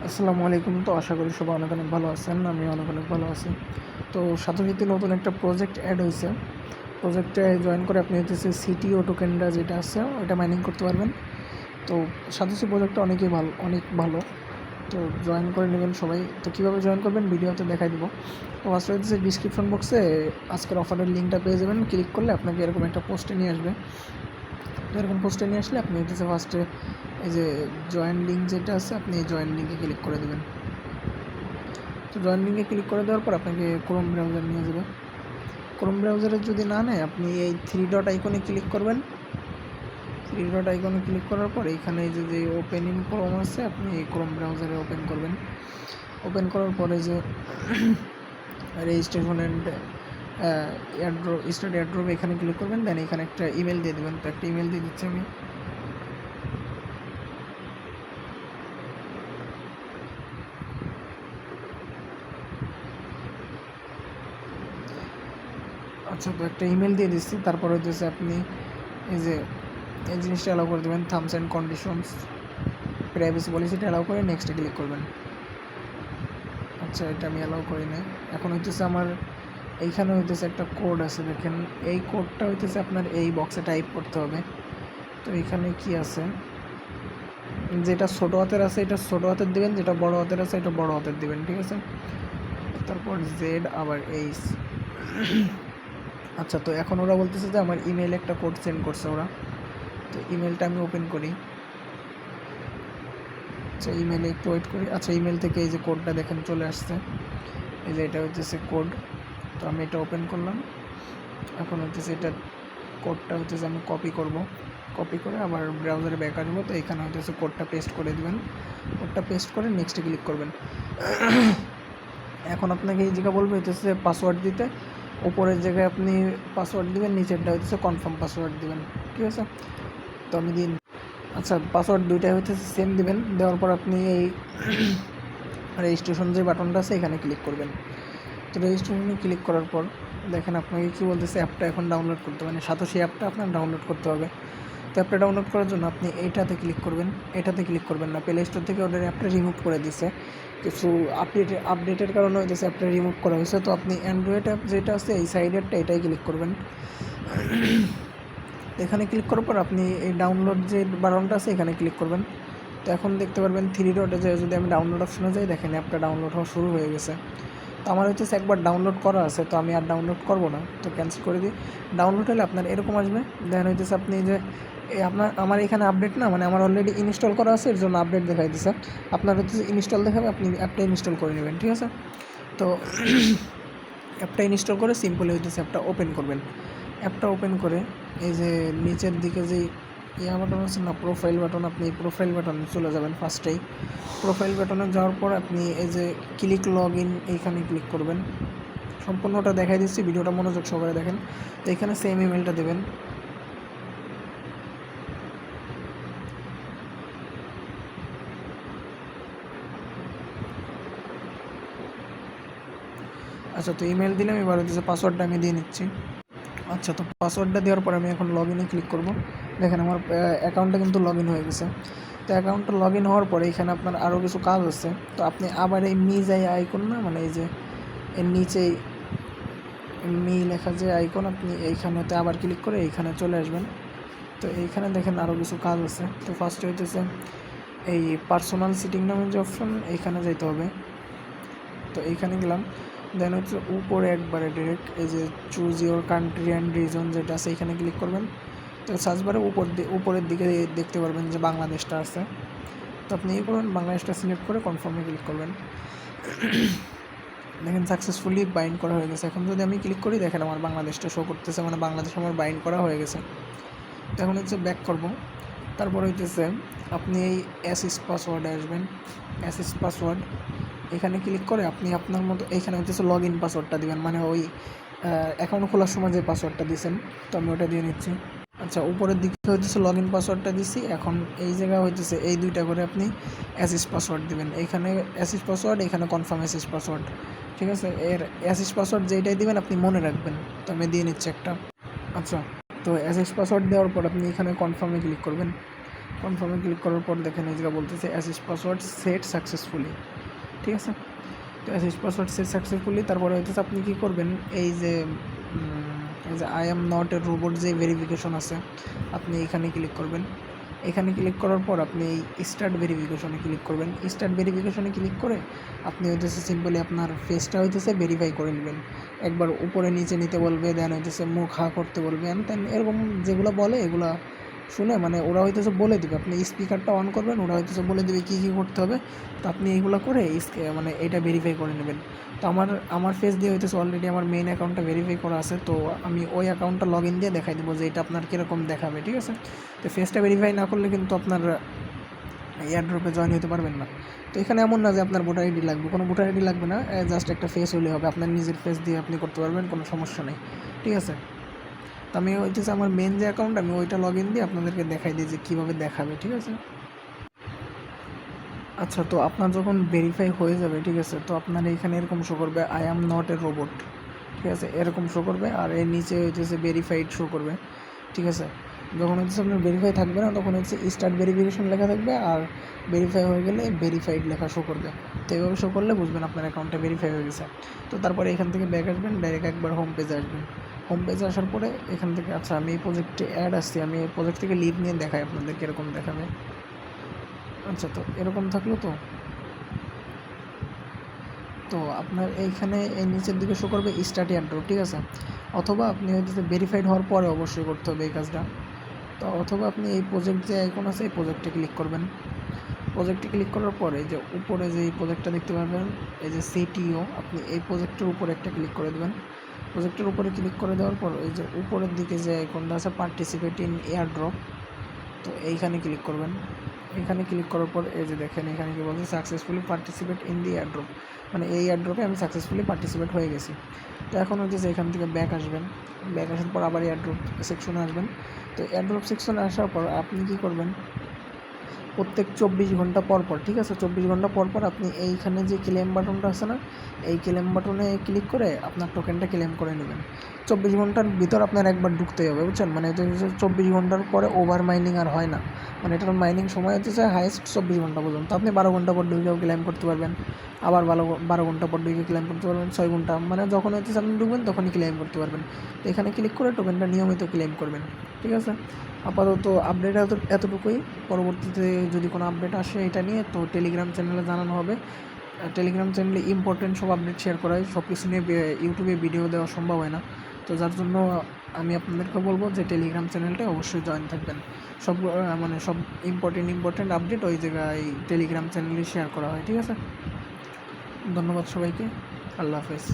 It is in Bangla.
আসসালামু আলাইকুম। তো আশা করি সবাই অনেক অনেক ভালো আছেন। আমি অনেক অনেক ভালো আছি। তো সাথে সাথে নতুন একটা প্রজেক্ট অ্যাড হয়েছে। প্রজেক্টে জয়েন করে আপনি হচ্ছে সিটিও টোকেনটা যেটা আছে ওটা মাইনিং করতে পারবেন। তো সাথে সাথে প্রজেক্টটা অনেক ভালো। তো জয়েন করে নেবেন সবাই। তো কীভাবে জয়েন করবেন ভিডিওতে দেখাই দেবো। তো ফার্স্টে হচ্ছে ডিসক্রিপশন বক্সে আজকের অফারের লিঙ্কটা পেয়ে যাবেন। ক্লিক করলে আপনাকে এরকম একটা পোস্টে নিয়ে আসবে। তো এরকম পোস্টে নিয়ে আসলে আপনি হচ্ছে ফার্স্টে এই যে জয়েন লিঙ্ক যেটা আছে আপনি এই জয়েন লিঙ্কে ক্লিক করে দেবেন। তো জয়েন লিঙ্কে ক্লিক করে দেওয়ার পর আপনাকে ক্রোম ব্রাউজার নিয়ে যাবে। ক্রোম ব্রাউজারে যদি না নেয় আপনি এই থ্রি ডট আইকনে ক্লিক করবেন। থ্রি ডট আইকনে ক্লিক করার পর এইখানে যে ওপেন ইন ক্রোম আছে আপনি এই ক্রোম ব্রাউজারে ওপেন করবেন। ওপেন করার পরে যে registration and airdrop start airdrop এখানে ক্লিক করবেন। দেন এখানে একটা ইমেল দিয়ে দেবেন। তো একটা ইমেল দিয়ে দিচ্ছি আমি। আচ্ছা, তো একটা ইমেল দিয়ে দিচ্ছি। তারপর হচ্ছে আপনি এই যে এই জিনিসটা অ্যালাউ করে দেবেন, থামস অ্যান্ড কন্ডিশনস প্রাইভেসি পলিসিটা অ্যালাউ করে নেক্সটে ক্লিক করবেন। আচ্ছা, এটা আমি অ্যালাউ করি না। এখন হইতেছে আমার এইখানে হইতেছে একটা কোড আছে, দেখেন এই কোডটা হইতেছে আপনার এই বক্সে টাইপ করতে হবে। তো এইখানে কি আছে, যেটা ছোটো হাতের আছে এটা ছোটো হাতের দিবেন, যেটা বড় হাতের আছে এটা বড় হাতের দিবেন, ঠিক আছে। তারপর জেড আবার এইচ। আচ্ছা, তো এখন ওরা বলতেছে যে আমার ইমেইলে একটা কোড সেন্ড করছে ওরা। তো ইমেলটা আমি ওপেন করি। আচ্ছা, ইমেলে একটু ওয়েট করি। আচ্ছা, ইমেল থেকে এই যে কোডটা দেখেন চলে আসছে। এই যে এটা হচ্ছে কোড। তো আমি এটা ওপেন করলাম। এখন হচ্ছে এটা কোডটা হচ্ছে আমি কপি করব। কপি করে আবার ব্রাউজারে ব্যাক আসবো। তো এখানে হচ্ছে কোডটা পেস্ট করে দেবেন। কোডটা পেস্ট করে নেক্সটে ক্লিক করবেন। এখন আপনাকে এই জায়গা বলবে হচ্ছে পাসওয়ার্ড দিতে। উপরের জায়গায় আপনি পাসওয়ার্ড দিবেন, নিচেরটা হচ্ছে কনফার্ম পাসওয়ার্ড দিবেন, ঠিক আছে। তো আমি দিন। আচ্ছা, পাসওয়ার্ড দুইটাই হচ্ছে সেম দিবেন। দেওয়ার পর আপনি এই রেজিস্ট্রেশন যে বাটনটা আছে এখানে ক্লিক করবেন। তো রেজিস্ট্রেশনে ক্লিক করার পর দেখেন আপনাকে কী বলতেছে, অ্যাপটা এখন ডাউনলোড করতে হবে, সাতোশি অ্যাপটা আপনার ডাউনলোড করতে হবে। তো অ্যাপটা ডাউনলোড করার জন্য আপনি এইটাতে ক্লিক করবেন। এটাতে ক্লিক করবেন না, প্লে স্টোর থেকে ওদের অ্যাপটা রিমুভ করে দিছে। কিছু আপডেটের কারণে হইতেছে অ্যাপটা রিমুভ করা হয়েছে। তো আপনি অ্যান্ড্রয়েড অ্যাপ যেটা আছে এই সাইডেরটা এটাই ক্লিক করবেন। এখানে ক্লিক করার পর আপনি এই ডাউনলোড যে বাটনটা আছে এখানে ক্লিক করবেন। তো এখন দেখতে পারবেন থ্রি ডটে যে যদি আমি ডাউনলোড অপশনে যাই, দেখেন অ্যাপটা ডাউনলোড হওয়া শুরু হয়ে গেছে। তো আমার হচ্ছে একবার ডাউনলোড করা আছে, তো আমি আর ডাউনলোড করব না, তো ক্যান্সেল করে দিই। ডাউনলোড হলে আপনার এরকম আসবে। দেন হইতেছে আপনি যে আমার এখানে আপডেট না, মানে আমার অলরেডি ইনস্টল করা আছে, এর জন্য আপডেট দেখাই দিচ্ছে। আপনার হচ্ছে ইনস্টল দেখাবে, আপনি অ্যাপটা ইনস্টল করে নেবেন, ঠিক আছে। তো অ্যাপটা ইনস্টল করে সিম্পলি হইতেছে অ্যাপটা ওপেন করবেন। অ্যাপটা ওপেন করে এই যে নিচের দিকে যে বাটন আছে না, প্রোফাইল বাটন, আপনি এই প্রোফাইল বাটনে চলে যাবেন। ফার্স্টেই প্রোফাইল বাটনে যাওয়ার পর আপনি এই যে ক্লিক লগ ইন এইখানে ক্লিক করবেন। সম্পূর্ণটা দেখাই দিচ্ছি, ভিডিওটা মনোযোগ সহকারে দেখেন। তো এখানে সেম ইমেলটা দেবেন। আচ্ছা, তো ইমেল দিলাম, এবার হচ্ছে পাসওয়ার্ডটা আমি দিয়ে নিচ্ছি। আচ্ছা, তো পাসওয়ার্ডটা দেওয়ার পর আমি এখন লগ ইনে ক্লিক করব। দেখেন আমার অ্যাকাউন্টটা কিন্তু লগ ইন হয়ে গেছে। তো অ্যাকাউন্টটা লগ ইন হওয়ার পরে এখানে আপনার আরও কিছু কাজ আছে। তো আপনি আবার এই মি যাই আইকন না, মানে এই যে এর নিচেই মি লেখা যে আইকন, আপনি এইখানেতে আবার ক্লিক করে এইখানে চলে আসবেন। তো এইখানে দেখেন আরও কিছু কাজ আছে। তো ফার্স্টে হইতেছে এই পার্সোনাল সিটিং নামে যে অপশন, এইখানে যেতে হবে। তো এইখানে গেলাম। দেন হচ্ছে উপরে একবারে ডিরেক্ট এই যে choose your country and reason যেটা আছে এখানে ক্লিক করবেন। তো সার্চ বারে উপরের দিকে দেখতে পারবেন যে বাংলাদেশটা আছে। তো আপনি এই করবেন, বাংলাদেশটা সিলেক্ট করে কনফার্মে ক্লিক করবেন। দেখেন সাকসেসফুলি বাইন্ড করা হয়ে গেছে। এখন যদি আমি ক্লিক করি, দেখেন আমার বাংলাদেশটা শো করতেছে, মানে বাংলাদেশ আমার বাইন্ড করা হয়ে গেছে। তো এখন হচ্ছে ব্যাক করব। তারপর হইতেছে আপনি এই অ্যাসিস পাসওয়ার্ডে আসবেন। অ্যাসিস পাসওয়ার্ড এখানে ক্লিক করে আপনি আপনার মতো এইখানে হচ্ছে লগ ইন পাসওয়ার্ডটা দেবেন, মানে ওই অ্যাকাউন্ট খোলার সময় যে পাসওয়ার্ডটা দিয়েছেন। তো আমি ওটা দিয়ে নিচ্ছি। আচ্ছা, উপরের দিকে হইতেছে লগ ইন পাসওয়ার্ডটা দিচ্ছি। এখন এই জায়গায় হইতেছে এই দুইটা করে আপনি অ্যাসিস পাসওয়ার্ড দেবেন। এইখানে অ্যাসিস পাসওয়ার্ড, এখানে কনফার্ম অ্যাসিস পাসওয়ার্ড, ঠিক আছে। এর অ্যাসিস পাসওয়ার্ড যেইটাই দিবেন আপনি মনে রাখবেন। তো আমি দিয়ে নিচ্ছি একটা। আচ্ছা, তো অ্যাসিস পাসওয়ার্ড দেওয়ার পর আপনি এখানে কনফার্মে ক্লিক করবেন। কনফার্মে ক্লিক করার পর দেখেন এই জায়গা বলতেছে অ্যাসিস পাসওয়ার্ড সেট সাকসেসফুলি, ঠিক আছে। তো অ্যাসিস পাসওয়ার্ড সেট সাকসেসফুলি, তারপরে হইতেছে আপনি কী করবেন, এই যে I am not a robot যে ভেরিফিকেশন আছে, আপনি এখানে ক্লিক করবেন। এখানে ক্লিক করার পর আপনি এই স্টার্ট ভেরিফিকেশনে ক্লিক করবেন। স্টার্ট ভেরিফিকেশনে ক্লিক করে আপনি হইতেছে সিম্পলি আপনার ফেসটা হইতেছে ভেরিফাই করে নেবেন। একবার উপরে নিচে নিতে বলবে, দেন হইতেছে মুখ হা করতে বলবে, দেন এরকম যেগুলো বলে এগুলা শুনে মানে ওরা হইতেছে বলে দেবে, আপনি স্পিকারটা অন করবেন, ওরা হইতেছে বলে দেবে কী কী করতে হবে। তো আপনি এইগুলো করে মানে এটা ভেরিফাই করে নেবেন। তো আমার ফেস দিয়ে হইতেছে অলরেডি আমার মেইন অ্যাকাউন্টটা ভেরিফাই করা আছে, তো আমি ওই অ্যাকাউন্টটা লগ ইন দিয়ে দেখাই দেবো যে এটা আপনার কীরকম দেখাবে, ঠিক আছে। তো ফেসটা ভেরিফাই না করলে কিন্তু আপনার এয়ারড্রপে জয়েন হতে পারবেন না। তো এখানে এমন না যে আপনার ভোটার আইডি লাগবে, কোনো ভোটার আইডি লাগবে না, জাস্ট একটা ফেস হলে হবে, আপনার নিজের ফেস দিয়ে আপনি করতে পারবেন, কোনো সমস্যা নেই, ঠিক আছে। তো আমি হইতেছে আমার মেন যে অ্যাকাউন্ট আমি ওইটা লগ ইন দিয়ে আপনাদেরকে দেখাই দিই যে কীভাবে দেখাবে, ঠিক আছে। আচ্ছা, তো আপনার যখন ভেরিফাই হয়ে যাবে, ঠিক আছে, তো আপনার এইখানে এরকম শো করবে I am not a robot, ঠিক আছে, এরকম শো করবে। আর এর নিচে হইতেছে ভেরিফাইড শো করবে, ঠিক আছে। যখন হচ্ছে আপনার ভেরিফাই থাকবে না তখন হচ্ছে স্টার্ট ভেরিফিকেশন লেখা থাকবে, আর ভেরিফাই হয়ে গেলে ভেরিফাইড লেখা শো করবে। তো এইভাবে শো করলে বুঝবেন আপনার অ্যাকাউন্টটা ভেরিফাই হয়ে গেছে। তো তারপরে এখান থেকে ব্যাক আসবেন, ডাইরেক্ট একবার হোম পেজে আসবেন। হোম পেজে আসার পরে এখান থেকে, আচ্ছা আমি এই প্রজেক্টে অ্যাড আসছি, আমি এই প্রজেক্ট থেকে লিভ নিয়ে দেখাই আপনাদের কীরকম দেখাবে। আচ্ছা, তো এরকম থাকলো। তো আপনার এইখানে এই নিচের দিকে শো করবে স্টার্ট এয়ারড্রপ, ঠিক আছে। অথবা আপনি হয়তো ভেরিফাইড হওয়ার পরে অবশ্যই করতে হবে এই কাজটা। তো অথবা আপনি এই প্রজেক্ট যে আইকন আছে এই প্রজেক্টে ক্লিক করবেন। প্রজেক্টে ক্লিক করার পরে যে উপরে যে এই প্রজেক্টটা দেখতে পাবেন, এই যে সিটিও, আপনি এই প্রজেক্টের উপরে একটা ক্লিক করে দেবেন। প্রজেক্টের উপরে ক্লিক করে দেওয়ার পর এই যে উপরের দিকে যে আইকনটা আছে পার্টিসিপেট ইন এয়ারড্রপ, তো এইখানে ক্লিক করবেন। এখানে ক্লিক করার পর এই যে দেখেন এখানে কি বলছে successfully participate in the airdrop, মানে এই এয়ারড্রপে আমি সাকসেসফুলি পার্টিসিপেট হয়ে গেছি। তো এখন হচ্ছে এখান থেকে ব্যাক আসবেন, ব্যাক আসার পর আবার এয়ারড্রপ সেকশনে আসবেন। তো এয়ারড্রপ সেকশনে আসার পর আপনি কী করবেন, প্রত্যেক 24 ঘন্টা পর পর, ঠিক আছে, 24 ঘন্টা পর পর আপনি এইখানে যে ক্লেম বাটনটা আছে না, এই ক্লেম বাটনে ক্লিক করে আপনার টোকেনটা ক্লেম করে নেবেন। 24 ঘন্টার ভিতর আপনার একবার ঢুকতেই হবে, বুঝছেন, মানে এটা হচ্ছে 24 ঘন্টার পরে ওভার মাইনিং আর হয় না, মানে এটার মাইনিং সময় হচ্ছে হাইয়েস্ট 24 ঘন্টা পর্যন্ত। আপনি 12 ঘন্টা পর ঢুকেও ক্লেম করতে পারবেন, আবার 12 ঘন্টা পর ঢুকে ক্লেম করতে পারবেন, 6 ঘন্টা, মানে যখন হচ্ছে আপনি ঢুকবেন তখনই ক্লেম করতে পারবেন। তো এখানে ক্লিক করে টোকেনটা নিয়মিত ক্লেম করবেন, ঠিক আছে। আপাতত আপডেট এতটুকুই। পরবর্তীতে যদি কোনো আপডেট আসে এটা নিয়ে তো টেলিগ্রাম চ্যানেলে জানানো হবে। টেলিগ্রাম চ্যানেলে ইম্পর্টেন্ট সব আপডেট শেয়ার করা হয়, সব কিছু নিয়ে ইউটিউবে ভিডিও দেওয়া সম্ভব হয় না। তো যার জন্য আমি আপনাদেরকে বলবো যে টেলিগ্রাম চ্যানেলটায় অবশ্যই জয়েন থাকবেন। সব মানে সব ইম্পর্টেন্ট আপডেট ওই জায়গায় টেলিগ্রাম চ্যানেলে শেয়ার করা হয়, ঠিক আছে। ধন্যবাদ সবাইকে, আল্লাহ হাফেজ।